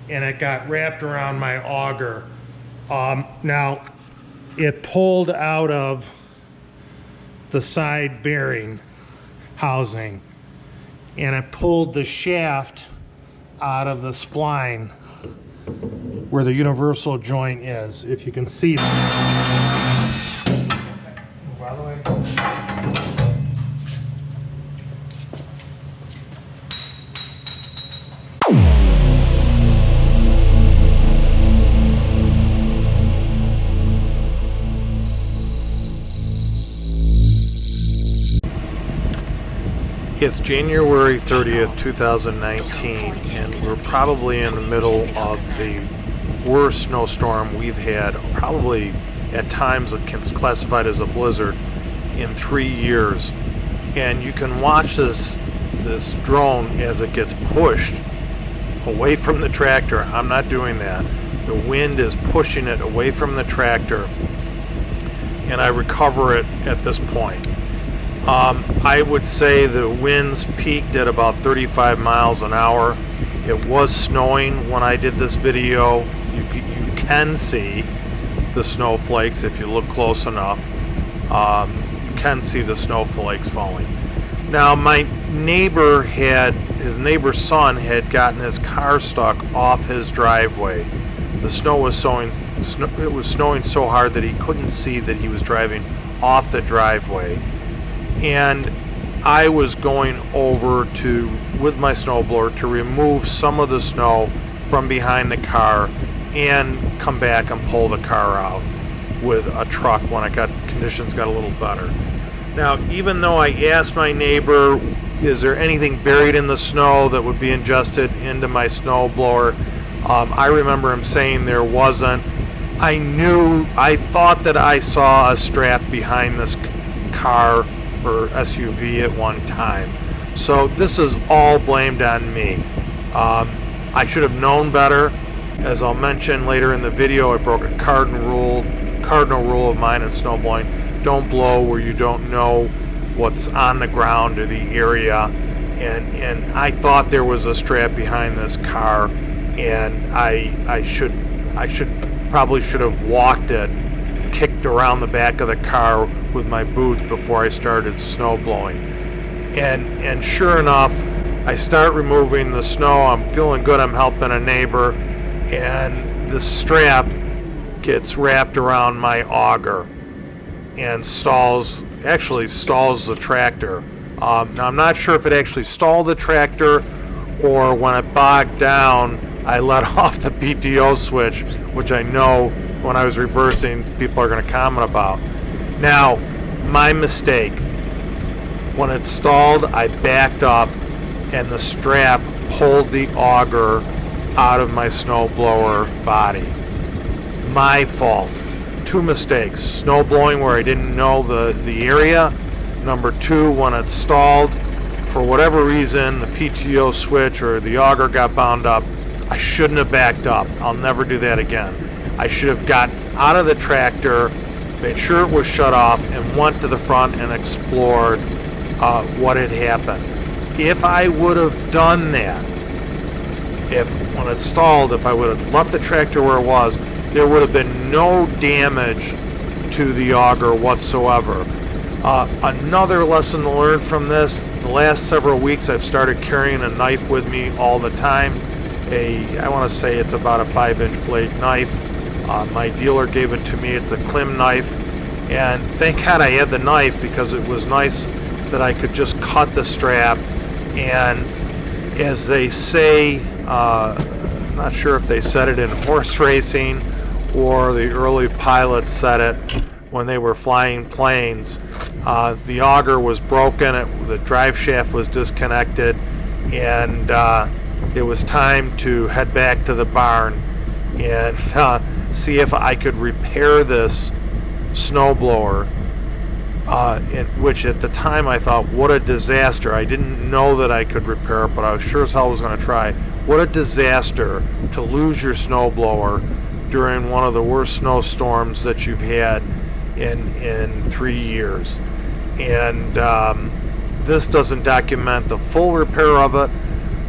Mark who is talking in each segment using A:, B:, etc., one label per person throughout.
A: and it got wrapped around my auger. Now, it pulled out of the side bearing housing, and it pulled the shaft out of the spline where the universal joint is, if you can see that. Move out of the way. It's January 30th, 2019, and we're probably in the middle of the worst snowstorm we've had, probably at times classified as a blizzard, in 3 years. And you can watch this drone as it gets pushed away from the tractor. I'm not doing that. The wind is pushing it away from the tractor, and I recover it at this point. I would say the winds peaked at about 35 miles an hour. It was snowing when I did this video. You can see the snowflakes if you look close enough. You can see the snowflakes falling. Now, my neighbor his neighbor's son had gotten his car stuck off his driveway. The snow was it was snowing so hard that he couldn't see that he was driving off the driveway. And I was going over with my snowblower to remove some of the snow from behind the car and come back and pull the car out with a truck when conditions got a little better. Now, even though I asked my neighbor, is there anything buried in the snow that would be ingested into my snowblower? I remember him saying there wasn't. I thought that I saw a strap behind this car or SUV at one time. So this is all blamed on me. I should have known better. As I'll mention later in the video, I broke a cardinal rule of mine in snowblowing. Don't blow where you don't know what's on the ground or the area. And I thought there was a strap behind this car, and I probably should have walked it, kicked around the back of the car with my boots before I started snow blowing. And sure enough, I start removing the snow. I'm feeling good. I'm helping a neighbor, and the strap gets wrapped around my auger and stalls the tractor. Now, I'm not sure if it actually stalled the tractor or when it bogged down, I let off the PTO switch, which I know when I was reversing, people are going to comment about. Now, my mistake. When it stalled, I backed up, and the strap pulled the auger out of my snowblower body. My fault. 2 mistakes. Snow blowing where I didn't know the area. Number 2, when it stalled, for whatever reason, the PTO switch or the auger got bound up. I shouldn't have backed up. I'll never do that again. I should have got out of the tractor, made sure it was shut off, and went to the front and explored what had happened. If I would have done that, when it stalled, if I would have left the tractor where it was, there would have been no damage to the auger whatsoever. Another lesson to learn from this, the last several weeks I've started carrying a knife with me all the time. I want to say it's about a 5-inch blade knife. My dealer gave it to me. It's a Klim knife, and thank God I had the knife, because it was nice that I could just cut the strap. And as they say, I'm not sure if they said it in horse racing or the early pilots said it when they were flying planes, the auger was broken, the drive shaft was disconnected, and it was time to head back to the barn and see if I could repair this snowblower, which at the time I thought, what a disaster. I didn't know that I could repair it, but I was sure as hell was going to try. What a disaster to lose your snowblower during one of the worst snowstorms that you've had in 3 years. And this doesn't document the full repair of it,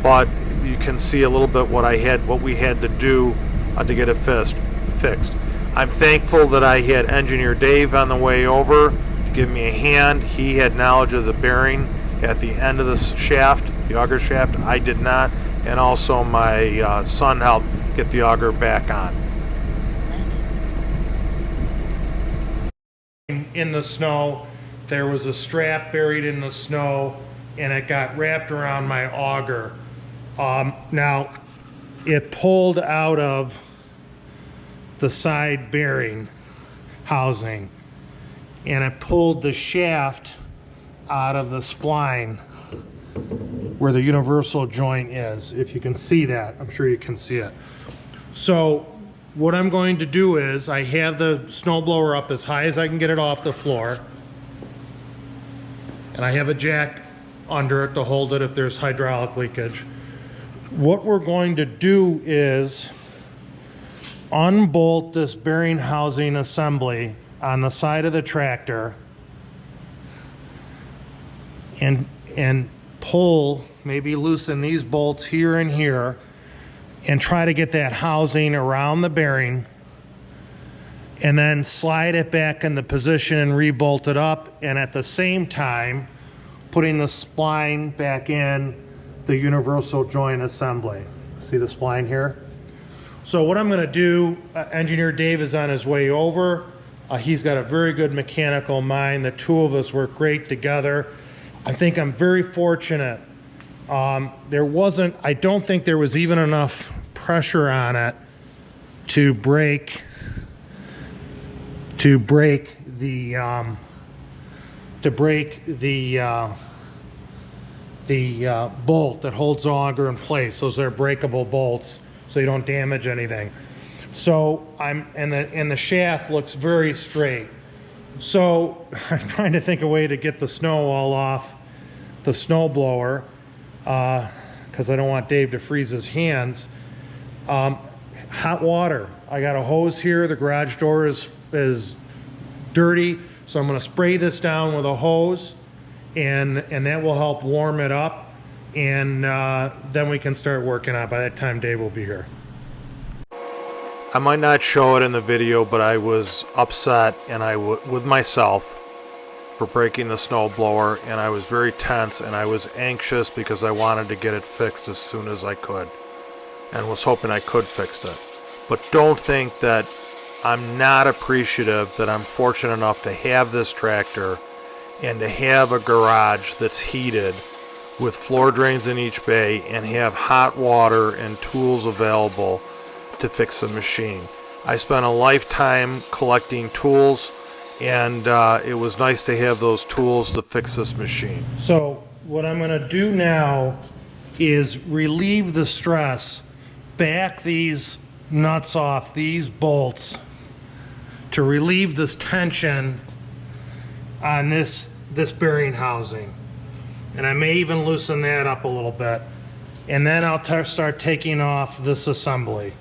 A: but you can see a little bit what we had to do to get it fixed. I'm thankful that I had engineer Dave on the way over to give me a hand. He had knowledge of the bearing at the end of the shaft, the auger shaft. I did not, and also my son helped get the auger back on. In the snow, there was a strap buried in the snow, and it got wrapped around my auger. Now, it pulled out of the side bearing housing, and it pulled the shaft out of the spline where the universal joint is. If you can see that, I'm sure you can see it. So what I'm going to do is, I have the snowblower up as high as I can get it off the floor, and I have a jack under it to hold it if there's hydraulic leakage. What we're going to do is unbolt this bearing housing assembly on the side of the tractor and pull, maybe loosen these bolts here and here, and try to get that housing around the bearing, and then slide it back into position and rebolt it up, and at the same time putting the spline back in the universal joint assembly. See the spline here? So what I'm going to do, engineer Dave is on his way over. He's got a very good mechanical mind. The two of us work great together. I think I'm very fortunate. I don't think there was even enough pressure on it to break the bolt that holds the auger in place. Those are breakable bolts, so you don't damage anything. So and the shaft looks very straight. So I'm trying to think of a way to get the snow all off the snow blower, because I don't want Dave to freeze his hands. Hot water. I got a hose here. The garage door is dirty, so I'm going to spray this down with a hose, and that will help warm it up, and then we can start working on it. By that time, Dave will be here. I might not show it in the video, but I was upset with myself for breaking the snow blower, and I was very tense, and I was anxious because I wanted to get it fixed as soon as I could, and was hoping I could fix it. But don't think that I'm not appreciative that I'm fortunate enough to have this tractor and to have a garage that's heated with floor drains in each bay and have hot water and tools available to fix the machine. I spent a lifetime collecting tools, and it was nice to have those tools to fix this machine. So what I'm going to do now is relieve the stress, back these nuts off these bolts to relieve this tension on this bearing housing. And I may even loosen that up a little bit. And then I'll start taking off this assembly.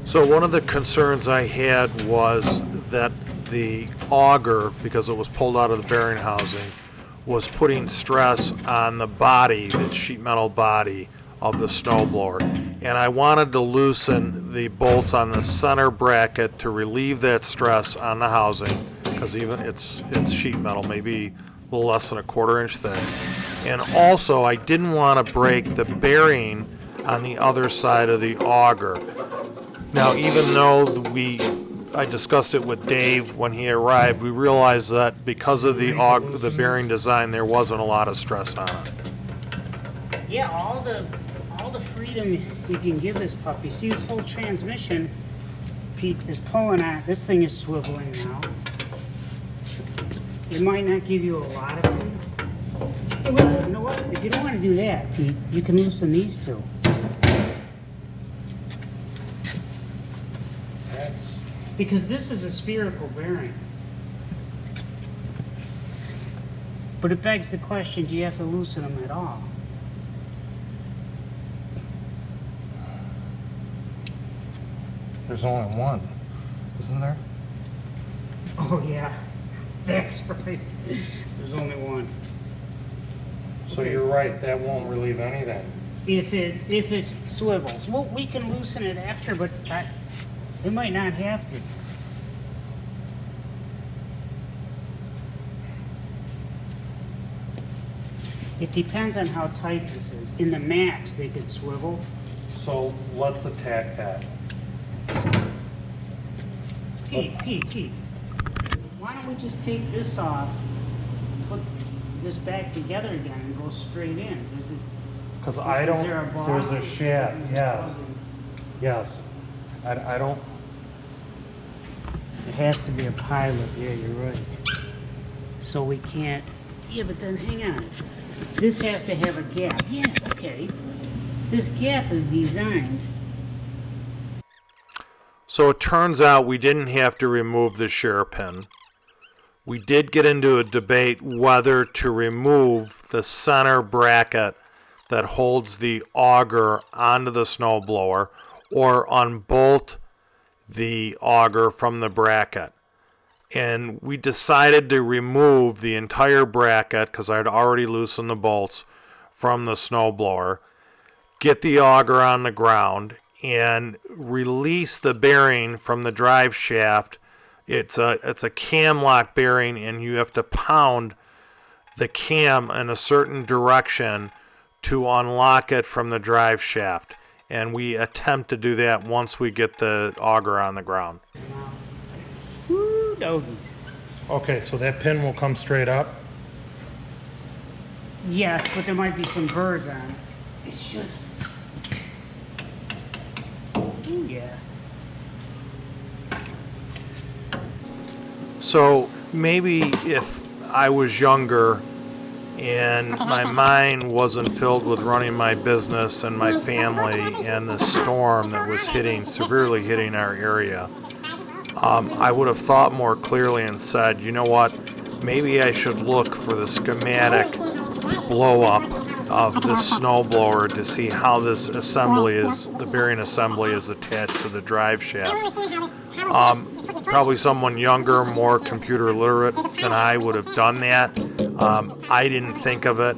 A: So one of the concerns I had was that the auger, because it was pulled out of the bearing housing, was putting stress on the body, the sheet metal body of the snowblower. And I wanted to loosen the bolts on the center bracket to relieve that stress on the housing, because even it's sheet metal, maybe a little less than a 1/4 inch thick. And also I didn't want to break the bearing on the other side of the auger. Now, even though I discussed it with Dave when he arrived, we realized that because of the bearing design, there wasn't a lot of stress on it.
B: Yeah, all the freedom you can give this puppy. See, this whole transmission, Pete, is pulling at. This thing is swiveling now. It might not give you a lot of freedom. Hey, wait, you know what? If you don't want to do that, Pete, you can loosen these two. Because this is a spherical bearing. But it begs the question, do you have to loosen them at all?
A: There's only one, isn't there?
B: Oh yeah, that's right. There's only one.
A: So you're right, that won't relieve anything.
B: If it swivels. Well, we can loosen it after, but it might not have to. It depends on how tight this is. In the max, they could swivel.
A: So let's attack that.
B: Pete. Why don't we just take this off, put this back together again, and go straight in? Is it?
A: Because I don't,
B: Is there a bar?
A: there's a shaft, yes. Yes. I don't,
B: It has to be a pilot. Yeah, you're right. So we can't. Yeah, but then hang on. This has to have a gap. Yeah, okay. This gap is designed.
A: So it turns out we didn't have to remove the shear pin. We did get into a debate whether to remove the center bracket that holds the auger onto the snowblower or unbolt the auger from the bracket. And we decided to remove the entire bracket because I'd already loosened the bolts from the snowblower, get the auger on the ground, and release the bearing from the drive shaft. It's a cam lock bearing, and you have to pound the cam in a certain direction to unlock it from the drive shaft. And we attempt to do that once we get the auger on the ground.
B: Woo, doggies.
A: Okay, so that pin will come straight up?
B: Yes, but there might be some burrs on it. It should. Ooh, yeah.
A: So maybe if I was younger and my mind wasn't filled with running my business and my family and the storm that was severely hitting our area, I would have thought more clearly and said, you know what, maybe I should look for the schematic blow up of this snowblower to see how this assembly the bearing assembly is attached to the drive shaft. Probably someone younger, more computer literate than I would have done that. I didn't think of it.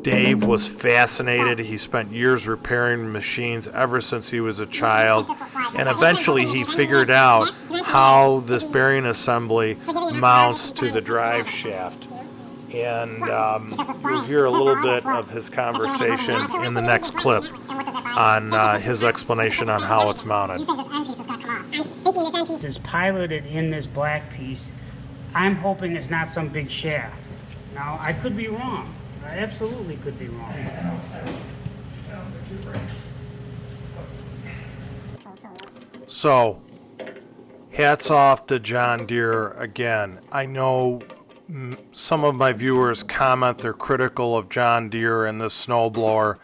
A: Dave was fascinated. He spent years repairing machines ever since he was a child. And eventually he figured out how this bearing assembly mounts to the drive shaft. And we'll hear a little bit of his conversation in the next clip on his explanation on how it's mounted.
B: It's piloted in this black piece. I'm hoping it's not some big shaft. Now, I could be wrong. I absolutely could be wrong.
A: So, hats off to John Deere again. I know some of my viewers comment they're critical of John Deere and this snowblower,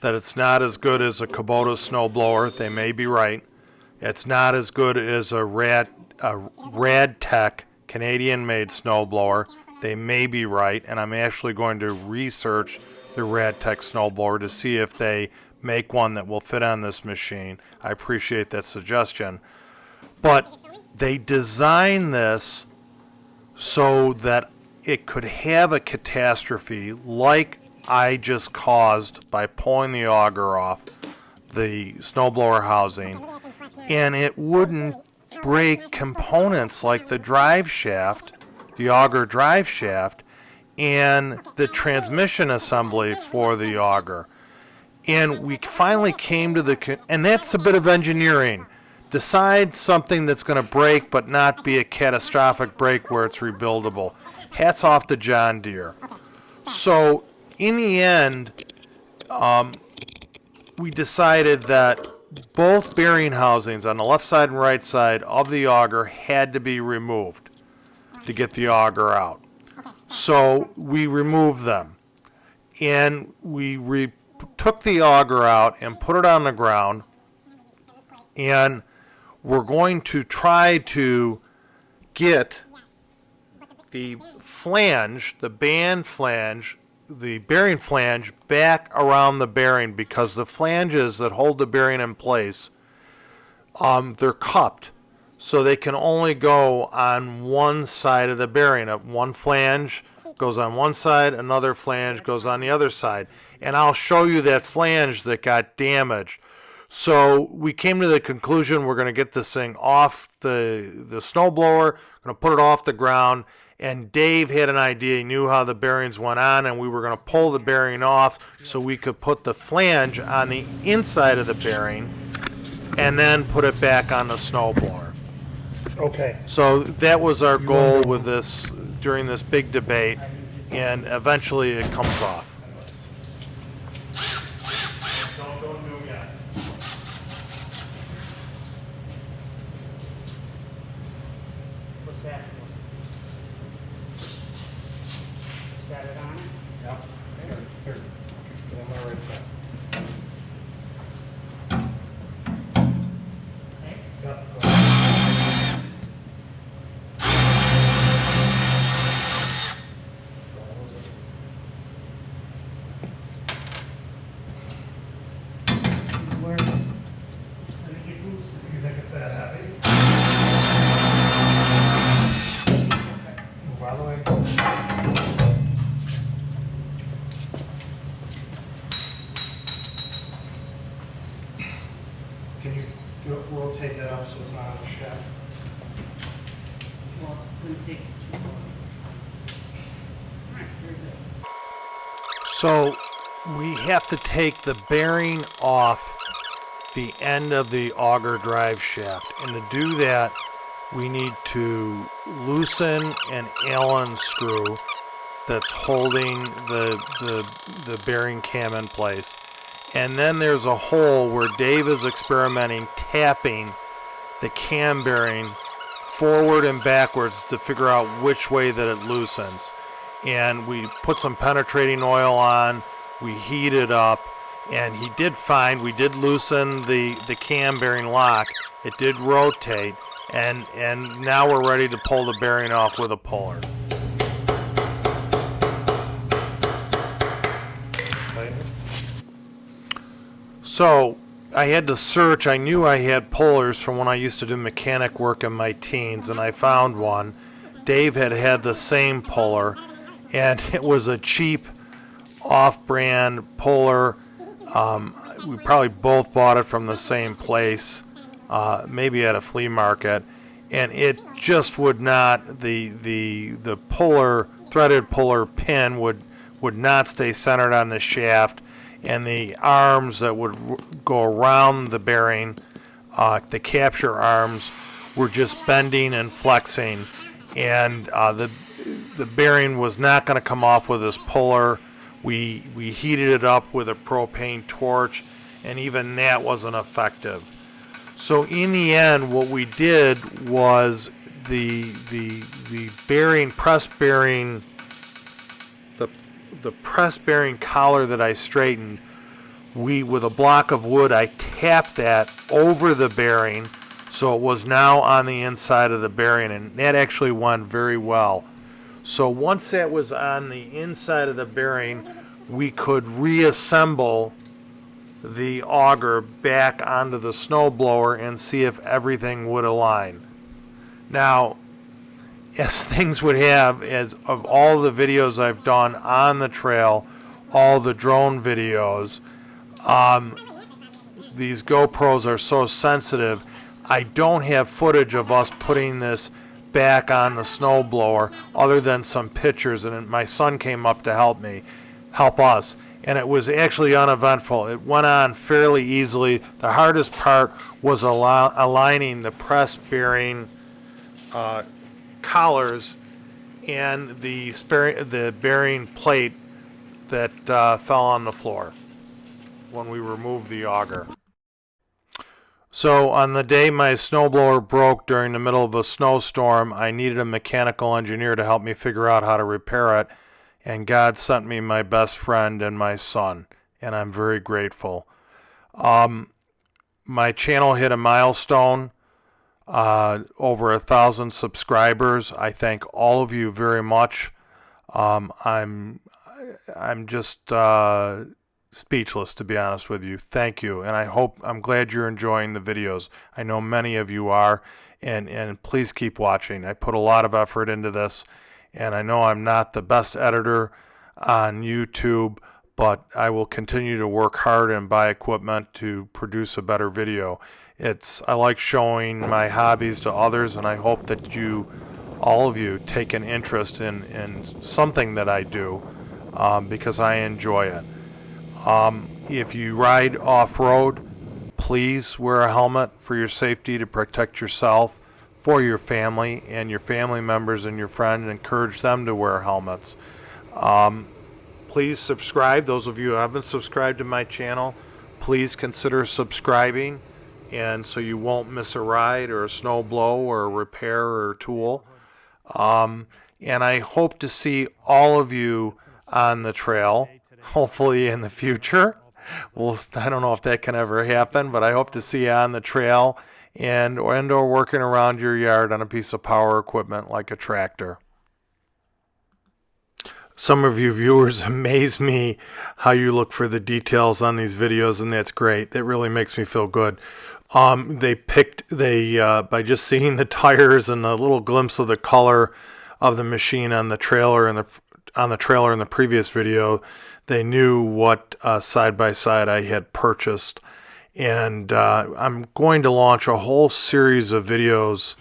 A: that it's not as good as a Kubota snowblower. They may be right. It's not as good as a Radtech Canadian-made snowblower. They may be right, and I'm actually going to research the Radtech snowblower to see if they make one that will fit on this machine. I appreciate that suggestion. But they designed this so that it could have a catastrophe like I just caused by pulling the auger off the snowblower housing, and it wouldn't break components like the drive shaft, the auger drive shaft, and the transmission assembly for the auger. And we finally came to and that's a bit of engineering. Decide something that's going to break but not be a catastrophic break where it's rebuildable. Hats off to John Deere. So in the end, we decided that both bearing housings on the left side and right side of the auger had to be removed to get the auger out. So we removed them, and we took the auger out and put it on the ground, and we're going to try to get the flange, the band flange, the bearing flange back around the bearing, because the flanges that hold the bearing in place, they're cupped, so they can only go on one side of the bearing. One flange goes on one side, another flange goes on the other side. And I'll show you that flange that got damaged. So we came to the conclusion we're going to get this thing off the snowblower, going to put it off the ground. And Dave had an idea. He knew how the bearings went on, and we were going to pull the bearing off so we could put the flange on the inside of the bearing and then put it back on the snowblower.
C: Okay.
A: So that was our goal with this during this big debate, and eventually it comes off. Don't do it yet.
B: What's that? Set it on it?
C: Yep. Here. Get on my right side.
B: Okay.
C: Yep.
B: This is where it's gonna get loose.
C: You think it's that heavy? Move out of the way. Can you rotate that up so it's not on the shaft?
B: Well, it's gonna take too long. Alright, very good.
A: So we have to take the bearing off the end of the auger drive shaft, and to do that we need to loosen an Allen screw that's holding the bearing cam in place. And then there's a hole where Dave is experimenting tapping the cam bearing forward and backwards to figure out which way that it loosens. And we put some penetrating oil on, we heat it up, and he did find we did loosen the cam bearing lock. It did rotate, and now we're ready to pull the bearing off with a puller. So I had to search. I knew I had pullers from when I used to do mechanic work in my teens, and I found one. Dave had the same puller, and it was a cheap off-brand puller. We probably both bought it from the same place, maybe at a flea market, and it just would not. The puller, threaded puller pin would not stay centered on the shaft, and the arms that would go around the bearing, the capture arms, were just bending and flexing, and the bearing was not going to come off with this puller. We heated it up with a propane torch, and even that wasn't effective. So in the end, what we did was the bearing, press bearing, the press bearing collar that I straightened, with a block of wood, I tapped that over the bearing, so it was now on the inside of the bearing, and that actually went very well. So once that was on the inside of the bearing, we could reassemble the auger back onto the snowblower and see if everything would align. Now, as things would have, as of all the videos I've done on the trail, all the drone videos, these GoPros are so sensitive. I don't have footage of us putting this back on the snowblower other than some pictures, and my son came up to help us, and it was actually uneventful. It went on fairly easily. The hardest part was aligning the press bearing collars and the bearing plate that fell on the floor when we removed the auger. So on the day my snowblower broke during the middle of a snowstorm, I needed a mechanical engineer to help me figure out how to repair it, and God sent me my best friend and my son, and I'm very grateful. My channel hit a milestone, over 1,000 subscribers. I thank all of you very much. I'm just speechless, to be honest with you. Thank you, and I'm glad you're enjoying the videos. I know many of you are, and please keep watching. I put a lot of effort into this, And I know I'm not the best editor on YouTube, but I will continue to work hard and buy equipment to produce a better video. I like showing my hobbies to others, and I hope that all of you take an interest in something that I do, because I enjoy it. If you ride off-road, please wear a helmet for your safety, to protect yourself, for your family and your family members and your friends. Encourage them to wear helmets. Please subscribe. Those of you who haven't subscribed to my channel, please consider subscribing, and so you won't miss a ride or a snow blow or a repair or tool. And I hope to see all of you on the trail, hopefully in the future. I don't know if that can ever happen, but I hope to see you on the trail and or working around your yard on a piece of power equipment like a tractor. Some of you viewers amaze me how you look for the details on these videos, and that's great. That really makes me feel good. By just seeing the tires and a little glimpse of the color of the machine on the trailer in the previous video, they knew what side-by-side I had purchased. And I'm going to launch a whole series of videos.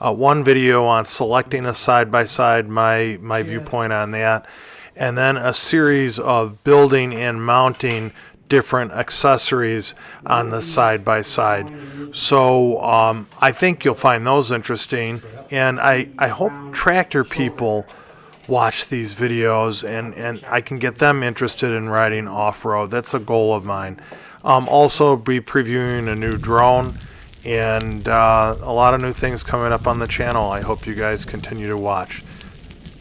A: One video on selecting a side-by-side, my viewpoint on that, and then a series of building and mounting different accessories on the side-by-side. So I think you'll find those interesting, and I hope tractor people watch these videos and I can get them interested in riding off-road. That's a goal of mine. Also be previewing a new drone, and a lot of new things coming up on the channel. I hope you guys continue to watch.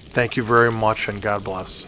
A: Thank you very much, and God bless.